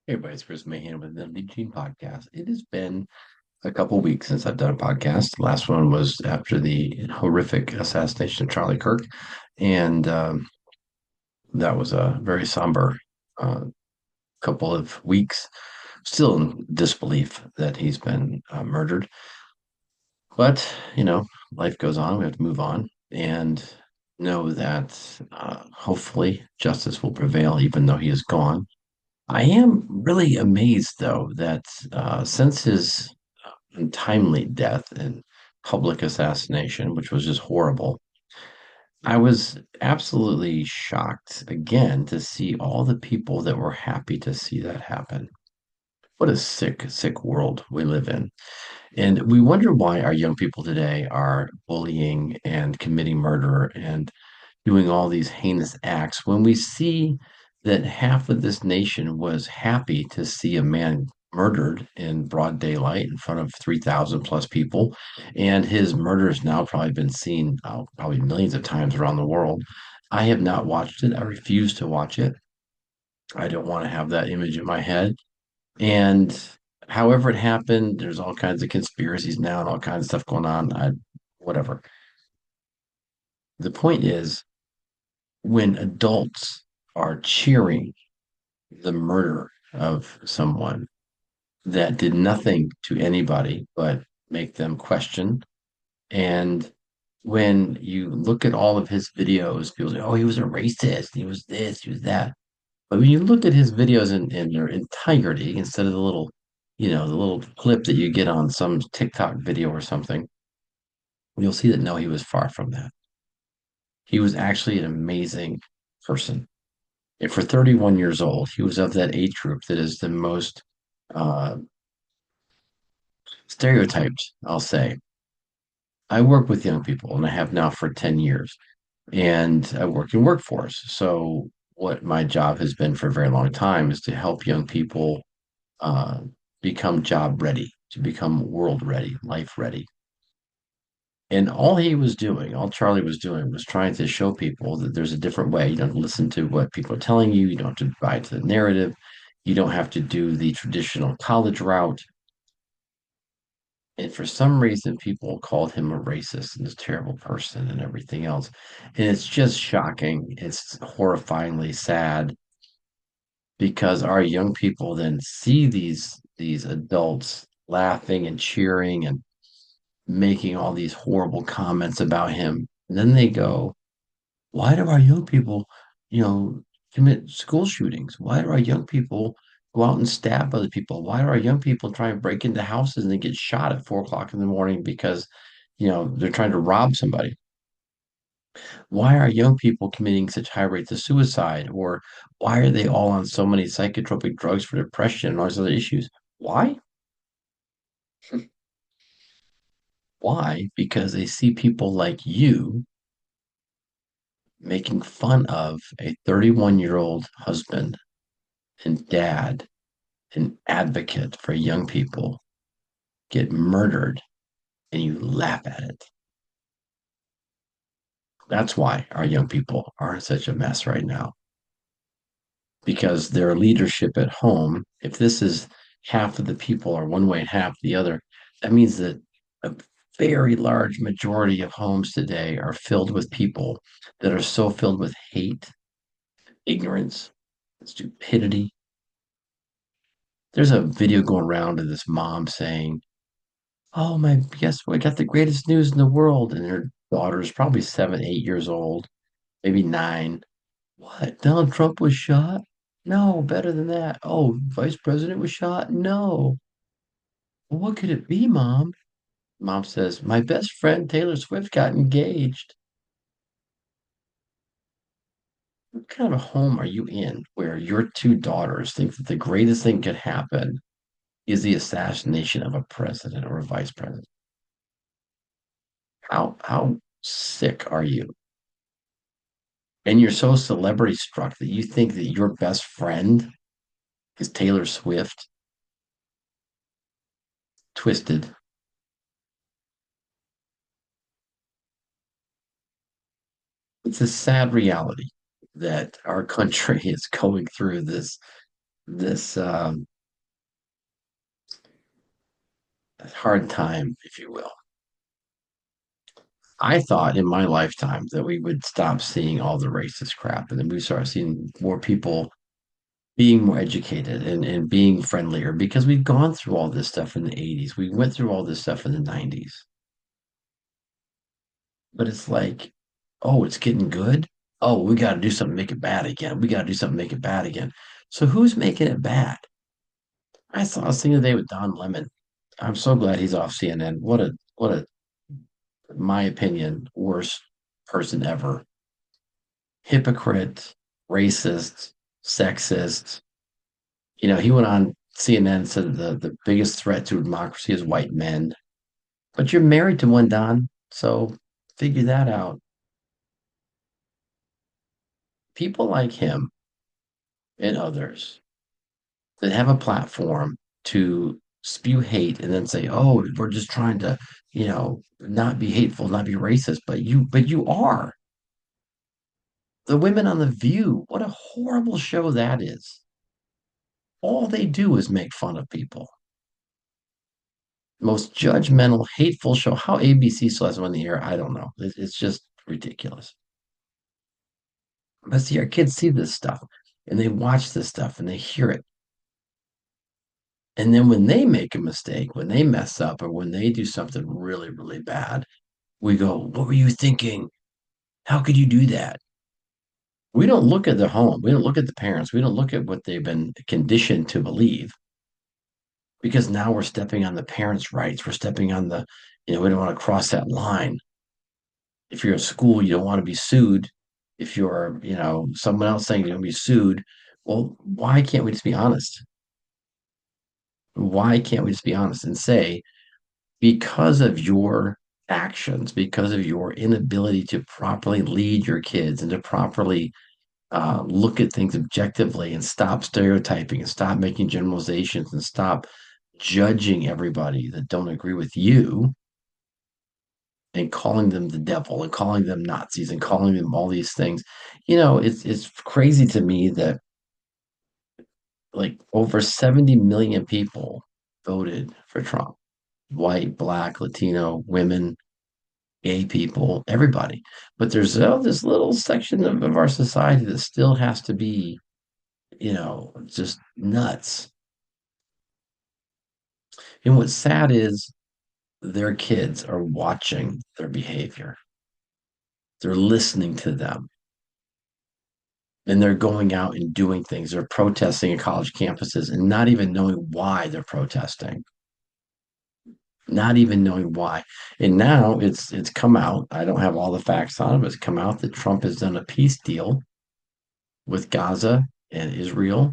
Hey, everybody, it's Chris Mahan with the Lead Team Podcast. It has been a couple weeks since I've done a podcast. The last one was after the horrific assassination of Charlie Kirk, and that was a very somber uh, couple of weeks. Still in disbelief that he's been murdered, but life goes on. We have to move on and know that hopefully justice will prevail, even though he is gone. I am really amazed, though, that since his untimely death and public assassination, which was just horrible, I was absolutely shocked again to see all the people that were happy to see that happen. What a sick, sick world we live in. And we wonder why our young people today are bullying and committing murder and doing all these heinous acts when we see that half of this nation was happy to see a man murdered in broad daylight in front of 3,000 plus people. And his murder has now probably been seen probably millions of times around the world. I have not watched it. I refuse to watch it. I don't want to have that image in my head. And however it happened, there's all kinds of conspiracies now and all kinds of stuff going on. Whatever. The point is, when adults are cheering the murder of someone that did nothing to anybody but make them question. And when you look at all of his videos, people say, oh, he was a racist, he was this, he was that. But when you look at his videos in their entirety, instead of the little clip that you get on some TikTok video or something, you'll see that no, he was far from that. He was actually an amazing person. And for 31 years old, he was of that age group that is the most uh, stereotyped, I'll say. I work with young people, and I have now for 10 years, and I work in workforce. So, what my job has been for a very long time is to help young people uh, become job ready, to become world ready, life ready. And all Charlie was doing was trying to show people that there's a different way. You don't listen to what people are telling you. You don't have to buy to the narrative. You don't have to do the traditional college route. And for some reason, people called him a racist and a terrible person and everything else. And it's just shocking. It's horrifyingly sad because our young people then see these adults laughing and cheering and making all these horrible comments about him. And then they go, why do our young people, you know, commit school shootings? Why do our young people go out and stab other people? Why do our young people try and break into houses and they get shot at 4 o'clock in the morning because, they're trying to rob somebody? Why are young people committing such high rates of suicide? Or why are they all on so many psychotropic drugs for depression and all these other issues? Why? Why? Because they see people like you making fun of a 31-year-old husband and dad, an advocate for young people, get murdered and you laugh at it. That's why our young people are in such a mess right now because their leadership at home, if this is half of the people are one way and half the other, that means that a very large majority of homes today are filled with people that are so filled with hate, ignorance, stupidity. There's a video going around of this mom saying, oh my, guess what? I got the greatest news in the world. And her daughter's probably 7, 8 years old, maybe 9. What? Donald Trump was shot? No, better than that. Oh, Vice President was shot? No. Well, what could it be, Mom? Mom says, my best friend Taylor Swift got engaged. What kind of a home are you in where your two daughters think that the greatest thing could happen is the assassination of a president or a vice president? How sick are you? And you're so celebrity struck that you think that your best friend is Taylor Swift. Twisted. It's a sad reality that our country is going through this this hard time, if you will. I thought in my lifetime that we would stop seeing all the racist crap and then we start seeing more people being more educated and being friendlier because we've gone through all this stuff in the 80s. We went through all this stuff in the 90s. But it's like, oh, it's getting good. Oh, we got to do something to make it bad again. We got to do something to make it bad again. So who's making it bad? I was thinking today with Don Lemon. I'm so glad he's off CNN. What a my opinion, worst person ever. Hypocrite, racist, sexist. He went on CNN and said the biggest threat to democracy is white men. But you're married to one, Don. So figure that out. People like him and others that have a platform to spew hate and then say, "Oh, we're just trying to, not be hateful, not be racist," but you are. The women on The View, what a horrible show that is. All they do is make fun of people. Most judgmental, hateful show. How ABC still has one in the air, I don't know. It's just ridiculous. But see, our kids see this stuff and they watch this stuff and they hear it. And then when they make a mistake, when they mess up, or when they do something really, really bad, we go, "What were you thinking? How could you do that?" We don't look at the home. We don't look at the parents. We don't look at what they've been conditioned to believe because now we're stepping on the parents' rights. We're stepping on we don't want to cross that line. If you're a school, you don't want to be sued. If you're, someone else saying you're going to be sued, well, why can't we just be honest? Why can't we just be honest and say, because of your actions, because of your inability to properly lead your kids and to properly look at things objectively and stop stereotyping and stop making generalizations and stop judging everybody that don't agree with you and calling them the devil and calling them Nazis and calling them all these things. It's crazy to me that like over 70 million people voted for Trump. White, black, Latino, women, gay people, everybody. But there's this little section of our society that still has to be, just nuts. And what's sad is their kids are watching their behavior. They're listening to them and they're going out and doing things. They're protesting at college campuses and not even knowing why they're protesting, not even knowing why. And now it's come out. I don't have all the facts on it, but it's come out that Trump has done a peace deal with Gaza and Israel.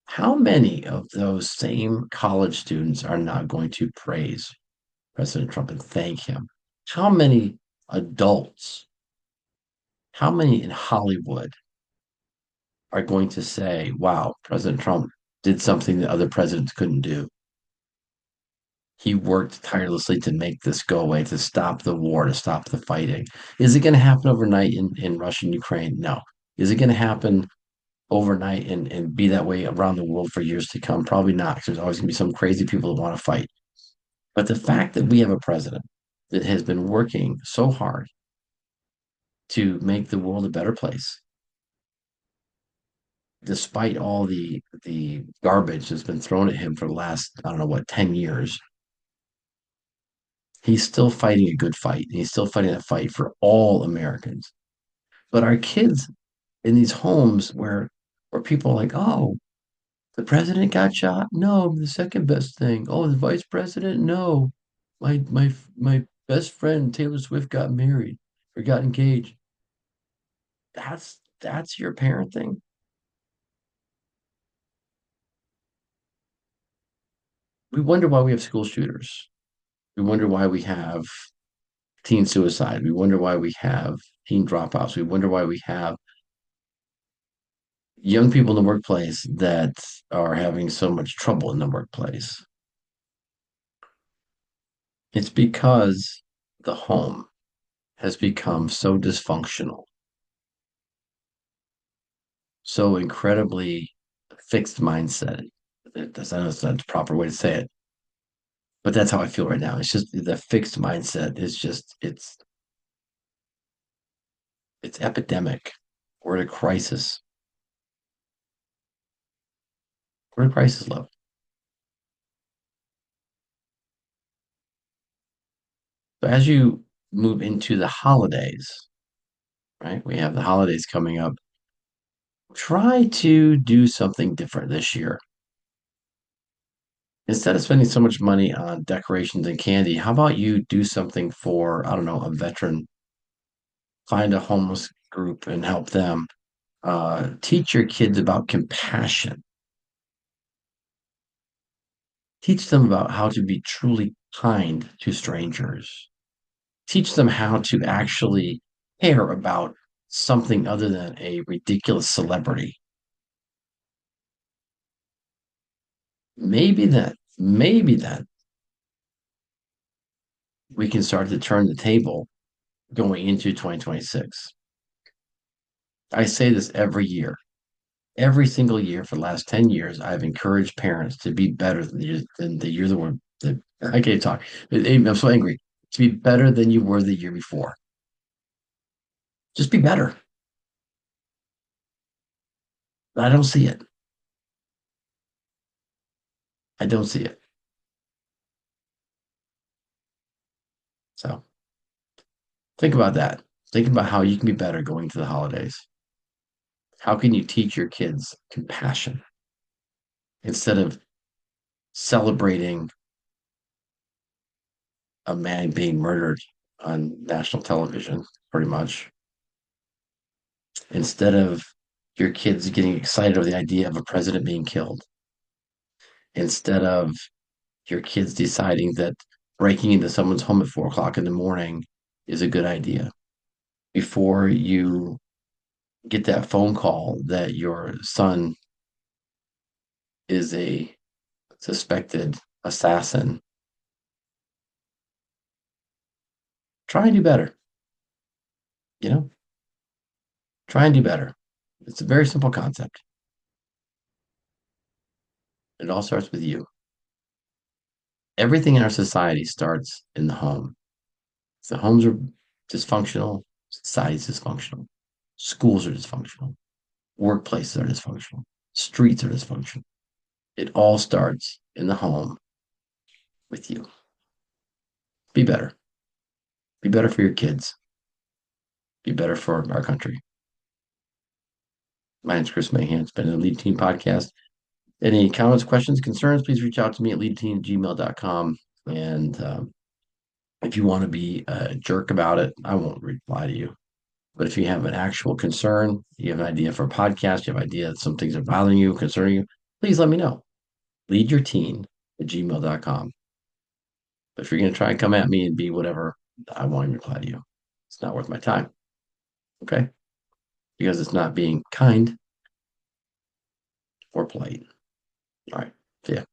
How many of those same college students are not going to praise President Trump and thank him? How many adults, how many in Hollywood are going to say, wow, President Trump did something that other presidents couldn't do? He worked tirelessly to make this go away, to stop the war, to stop the fighting. Is it going to happen overnight in Russia and Ukraine? No. Is it going to happen overnight and be that way around the world for years to come? Probably not, because there's always going to be some crazy people that want to fight. But the fact that we have a president that has been working so hard to make the world a better place, despite all the garbage that's been thrown at him for the last, I don't know what, 10 years, he's still fighting a good fight. And he's still fighting that fight for all Americans. But our kids in these homes where people are like, oh, the president got shot? No, the second best thing. Oh, the vice president? No. My best friend Taylor Swift got married or got engaged. That's your parenting. We wonder why we have school shooters. We wonder why we have teen suicide. We wonder why we have teen dropouts. We wonder why we have young people in the workplace that are having so much trouble in the workplace. It's because the home has become so dysfunctional so incredibly fixed mindset. I know that's not the proper way to say it, but that's how I feel right now. It's just the fixed mindset is just it's epidemic. We're at a crisis. We're at a crisis level. So as you move into the holidays, right? We have the holidays coming up. Try to do something different this year. Instead of spending so much money on decorations and candy, how about you do something for, I don't know, a veteran, find a homeless group and help them. Teach your kids about compassion. Teach them about how to be truly kind to strangers. Teach them how to actually care about something other than a ridiculous celebrity. Maybe then we can start to turn the table going into 2026. I say this every year. Every single year for the last 10 years, I've encouraged parents to be better than the year that were. I can't talk. I'm so angry. To be better than you were the year before. Just be better. But I don't see it. I don't see it. So think about that. Think about how you can be better going to the holidays. How can you teach your kids compassion instead of celebrating a man being murdered on national television, pretty much, instead of your kids getting excited over the idea of a president being killed, instead of your kids deciding that breaking into someone's home at 4 o'clock in the morning is a good idea. Before you get that phone call that your son is a suspected assassin, try and do better. You know, try and do better. It's a very simple concept. It all starts with you. Everything in our society starts in the home. If the homes are dysfunctional, society is dysfunctional. Schools are dysfunctional. Workplaces are dysfunctional. Streets are dysfunctional. It all starts in the home with you. Be better. Be better for your kids. Be better for our country. My name's Chris Mahan. It's been a Lead Team podcast. Any comments, questions, concerns, please reach out to me at leadteam@gmail.com. And if you want to be a jerk about it, I won't reply to you. But if you have an actual concern, you have an idea for a podcast, you have an idea that some things are bothering you, concerning you, please let me know. Leadyourteen@gmail.com. But if you're going to try and come at me and be whatever, I won't even reply to you. It's not worth my time. Okay? Because it's not being kind or polite. All right. See ya.